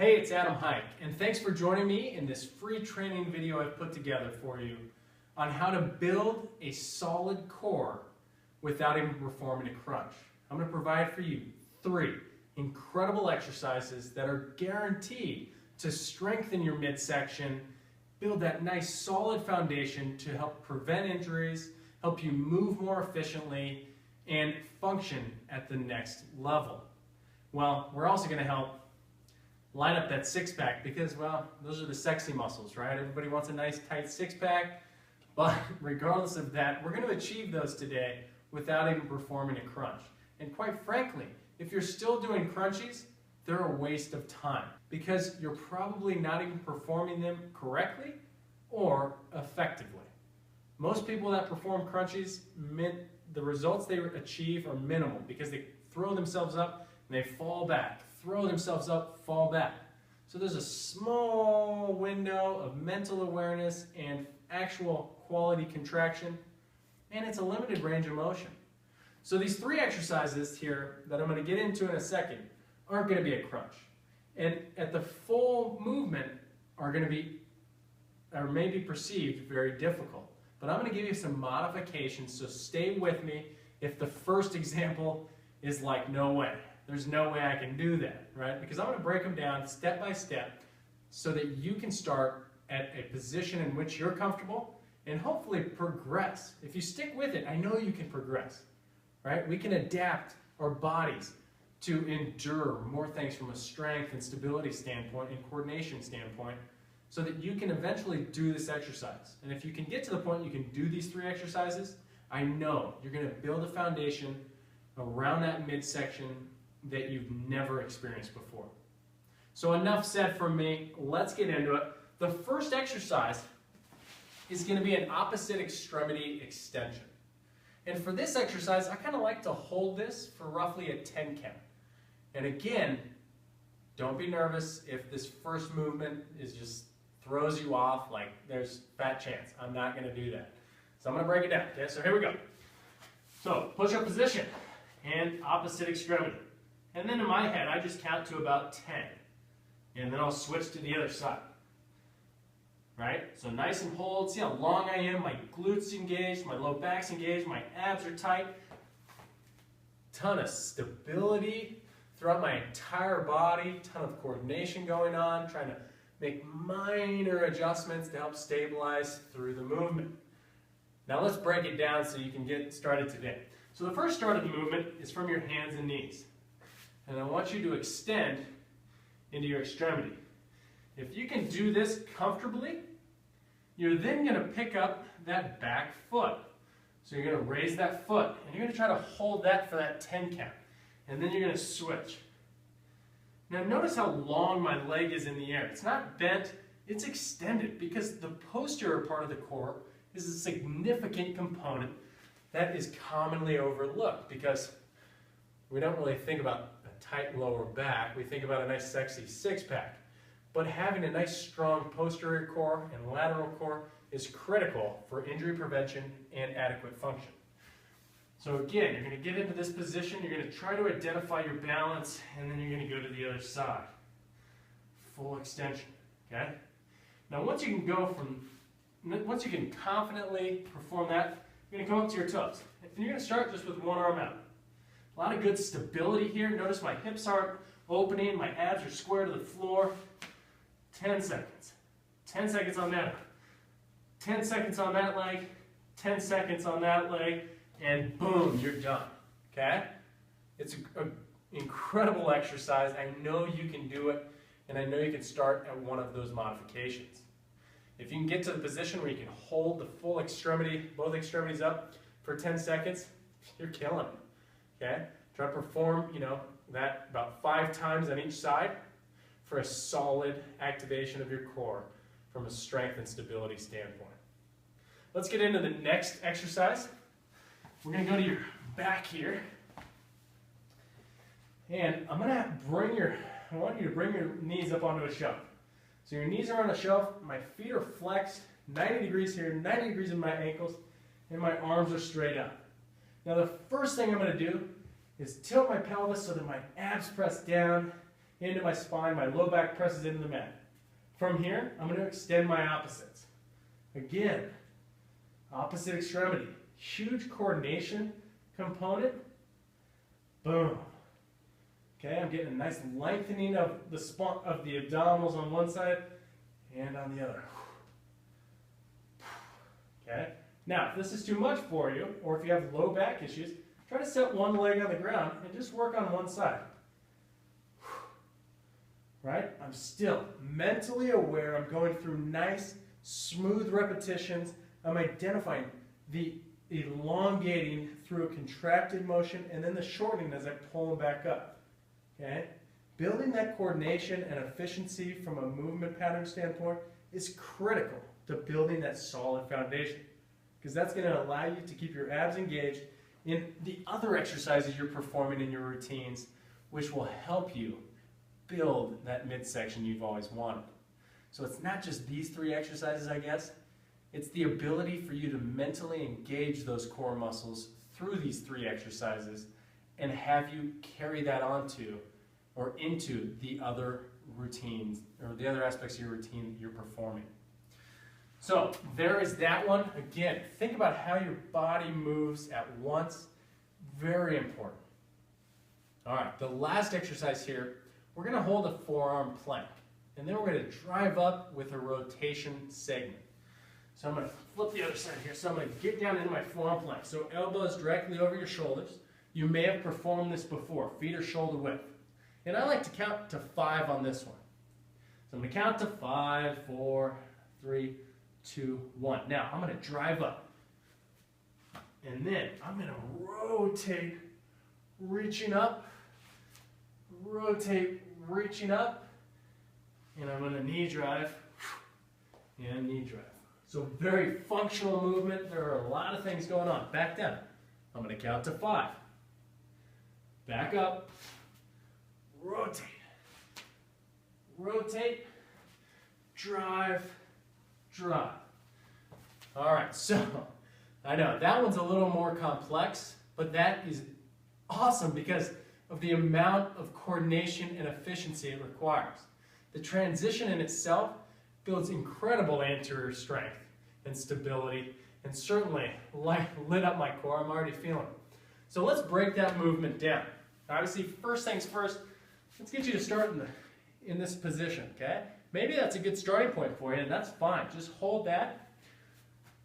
Hey, it's Adam Hike, and thanks for joining me in this free training video I've put together for you on how to build a solid core without even performing a crunch. I'm going to provide for you 3 incredible exercises that are guaranteed to strengthen your midsection, build that nice solid foundation to help prevent injuries, help you move more efficiently, and function at the next level. Well, we're also going to help line up that six-pack because, well, those are the sexy muscles, right? Everybody wants a nice tight six-pack, but regardless of that, we're going to achieve those today without even performing a crunch. And quite frankly, if you're still doing crunchies, they're a waste of time because you're probably not even performing them correctly or effectively. Most people that perform crunchies, the results they achieve are minimal because they throw themselves up and they fall back. Throw themselves up, fall back. So there's a small window of mental awareness and actual quality contraction, and it's a limited range of motion. So these 3 exercises here that I'm going to get into in a second aren't going to be a crunch. And at the full movement are going to be, or may be perceived, very difficult. But I'm going to give you some modifications, so stay with me if the first example is like, no way. There's no way I can do that, right? Because I'm going to break them down step by step so that you can start at a position in which you're comfortable and hopefully progress. If you stick with it, I know you can progress, right? We can adapt our bodies to endure more things from a strength and stability standpoint and coordination standpoint so that you can eventually do this exercise. And if you can get to the point you can do these 3 exercises, I know you're going to build a foundation around that midsection that you've never experienced before. So enough said from me, let's get into it. The first exercise is going to be an opposite extremity extension. And for this exercise, I kind of like to hold this for roughly a 10 count. And again, don't be nervous if this first movement just throws you off, like there's fat chance. I'm not going to do that. So I'm going to break it down. Okay, so here we go. So push-up position and opposite extremity. And then in my head, I just count to about 10. And then I'll switch to the other side. Right? So nice and hold. See how long I am? My glutes engaged, my low back's engaged, my abs are tight. Ton of stability throughout my entire body. Ton of coordination going on. Trying to make minor adjustments to help stabilize through the movement. Now let's break it down so you can get started today. So the first start of the movement is from your hands and knees. And I want you to extend into your extremity. If you can do this comfortably, you're then going to pick up that back foot. So you're going to raise that foot, and you're going to try to hold that for that 10 count. And then you're going to switch. Now notice how long my leg is in the air. It's not bent, it's extended, because the posterior part of the core is a significant component that is commonly overlooked, because we don't really think about a tight lower back, we think about a nice sexy six-pack. But having a nice strong posterior core and lateral core is critical for injury prevention and adequate function. So again, you're going to get into this position, you're going to try to identify your balance, and then you're going to go to the other side. Full extension, okay? Now once you can confidently perform that, you're going to come up to your toes. And you're going to start just with one arm out. A lot of good stability here. Notice my hips aren't opening, my abs are square to the floor. 10 seconds. 10 seconds on that. 10 seconds on that leg. 10 seconds on that leg. And boom, you're done. Okay? It's an incredible exercise. I know you can do it, and I know you can start at one of those modifications. If you can get to the position where you can hold the full extremity, both extremities up for 10 seconds, you're killing it. Okay? Try to perform, that about 5 times on each side for a solid activation of your core from a strength and stability standpoint. Let's get into the next exercise. We're going to go to your back here. And I want you to bring your knees up onto a shelf. So your knees are on a shelf, my feet are flexed, 90 degrees here, 90 degrees in my ankles, and my arms are straight up. Now the first thing I'm going to do is tilt my pelvis so that my abs press down into my spine, my low back presses into the mat. From here, I'm going to extend my opposites. Again, opposite extremity. Huge coordination component. Boom. Okay, I'm getting a nice lengthening of the abdominals on one side and on the other. Okay, now if this is too much for you, or if you have low back issues, try to set one leg on the ground and just work on one side. Right? I'm still mentally aware. I'm going through nice, smooth repetitions. I'm identifying the elongating through a contracted motion and then the shortening as I pull them back up. Okay? Building that coordination and efficiency from a movement pattern standpoint is critical to building that solid foundation, because that's going to allow you to keep your abs engaged in the other exercises you're performing in your routines, which will help you build that midsection you've always wanted. So it's not just these three exercises, I guess. It's the ability for you to mentally engage those core muscles through these three exercises and have you carry that onto or into the other routines or the other aspects of your routine that you're performing. So there is that one. Again, think about how your body moves at once. Very important. All right, the last exercise here, we're going to hold a forearm plank, and then we're going to drive up with a rotation segment. So I'm going to flip the other side here. So I'm going to get down into my forearm plank. So elbows directly over your shoulders. You may have performed this before. Feet are shoulder width. And I like to count to 5 on this one. So I'm going to count to 5, 4, 3, 2, 1. Now I'm going to drive up. And then I'm going to rotate, reaching up. Rotate, reaching up. And I'm going to knee drive and knee drive. So very functional movement. There are a lot of things going on. Back down. I'm going to count to 5. Back up. Rotate. Rotate. Drive. Drive. All right, so I know that one's a little more complex, but that is awesome because of the amount of coordination and efficiency it requires. The transition in itself builds incredible anterior strength and stability, and certainly lit up my core. I'm already feeling it. So let's break that movement down. Obviously, first things first, let's get you to start in this position, okay? Maybe that's a good starting point for you, and that's fine. Just hold that.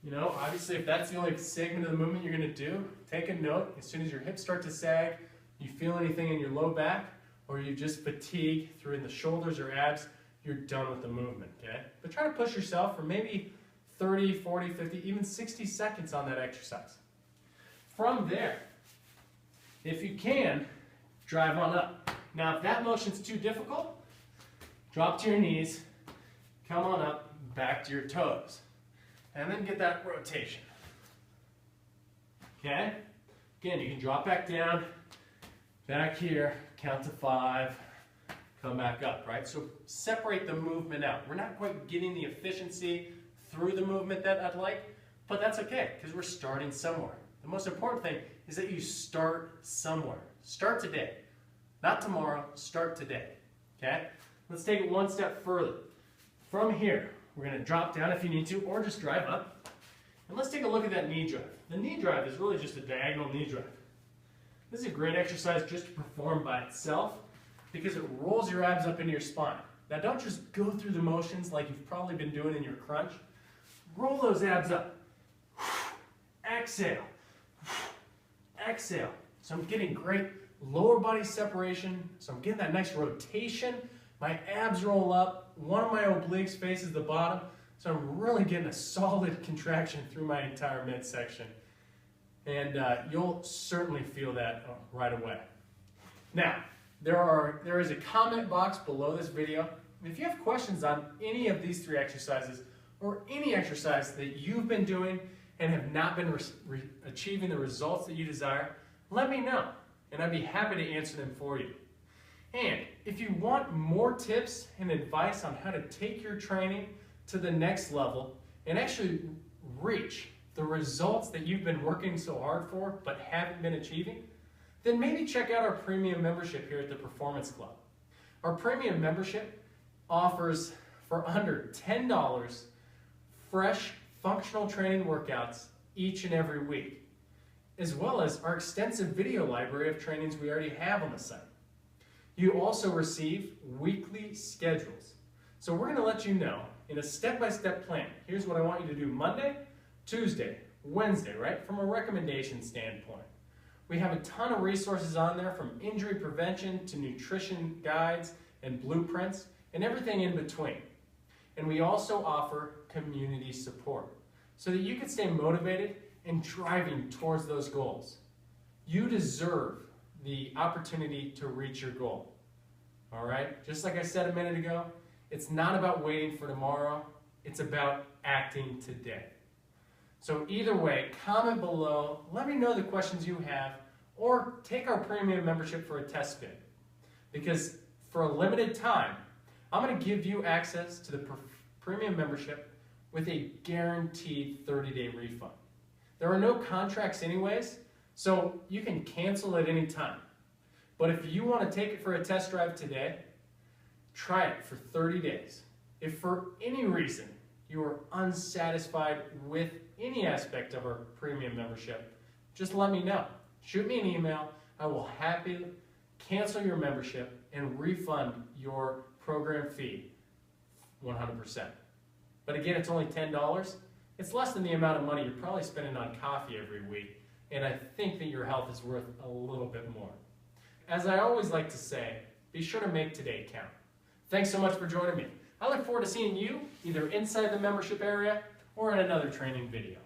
You know, obviously, if that's the only segment of the movement you're going to do, take a note. As soon as your hips start to sag, you feel anything in your low back, or you just fatigue through in the shoulders or abs, you're done with the movement, okay? But try to push yourself for maybe 30, 40, 50, even 60 seconds on that exercise. From there, if you can, drive on up. Now, if that motion's too difficult, drop to your knees, come on up, back to your toes, and then get that rotation. Okay? Again, you can drop back down, back here, count to 5, come back up, right? So separate the movement out. We're not quite getting the efficiency through the movement that I'd like, but that's okay, because we're starting somewhere. The most important thing is that you start somewhere. Start today. Not tomorrow, start today, okay? Let's take it one step further. From here, we're going to drop down if you need to, or just drive up. And let's take a look at that knee drive. The knee drive is really just a diagonal knee drive. This is a great exercise just to perform by itself because it rolls your abs up into your spine. Now don't just go through the motions like you've probably been doing in your crunch. Roll those abs up. Exhale. Exhale. So I'm getting great lower body separation. So I'm getting that nice rotation. My abs roll up. One of my obliques faces the bottom. So I'm really getting a solid contraction through my entire midsection. And you'll certainly feel that right away. Now, there is a comment box below this video. If you have questions on any of these 3 exercises or any exercise that you've been doing and have not been achieving the results that you desire, let me know, and I'd be happy to answer them for you. And if you want more tips and advice on how to take your training to the next level and actually reach the results that you've been working so hard for but haven't been achieving, then maybe check out our premium membership here at the Performance Club. Our premium membership offers, for under $10, fresh functional training workouts each and every week, as well as our extensive video library of trainings we already have on the site. You also receive weekly schedules. So we're going to let you know in a step-by-step plan. Here's what I want you to do Monday, Tuesday, Wednesday, right? From a recommendation standpoint. We have a ton of resources on there, from injury prevention to nutrition guides and blueprints and everything in between. And we also offer community support so that you can stay motivated and driving towards those goals. You deserve the opportunity to reach your goal. All right? Just like I said a minute ago, it's not about waiting for tomorrow, it's about acting today. So either way, comment below, let me know the questions you have, or take our premium membership for a test spin. Because for a limited time, I'm going to give you access to the premium membership with a guaranteed 30-day refund. There are no contracts anyways, so you can cancel at any time. But if you want to take it for a test drive today, try it for 30 days. If for any reason you are unsatisfied with any aspect of our premium membership, just let me know. Shoot me an email. I will happily cancel your membership and refund your program fee 100%. But again, it's only $10. It's less than the amount of money you're probably spending on coffee every week, and I think that your health is worth a little bit more. As I always like to say, be sure to make today count. Thanks so much for joining me. I look forward to seeing you either inside the membership area or in another training video.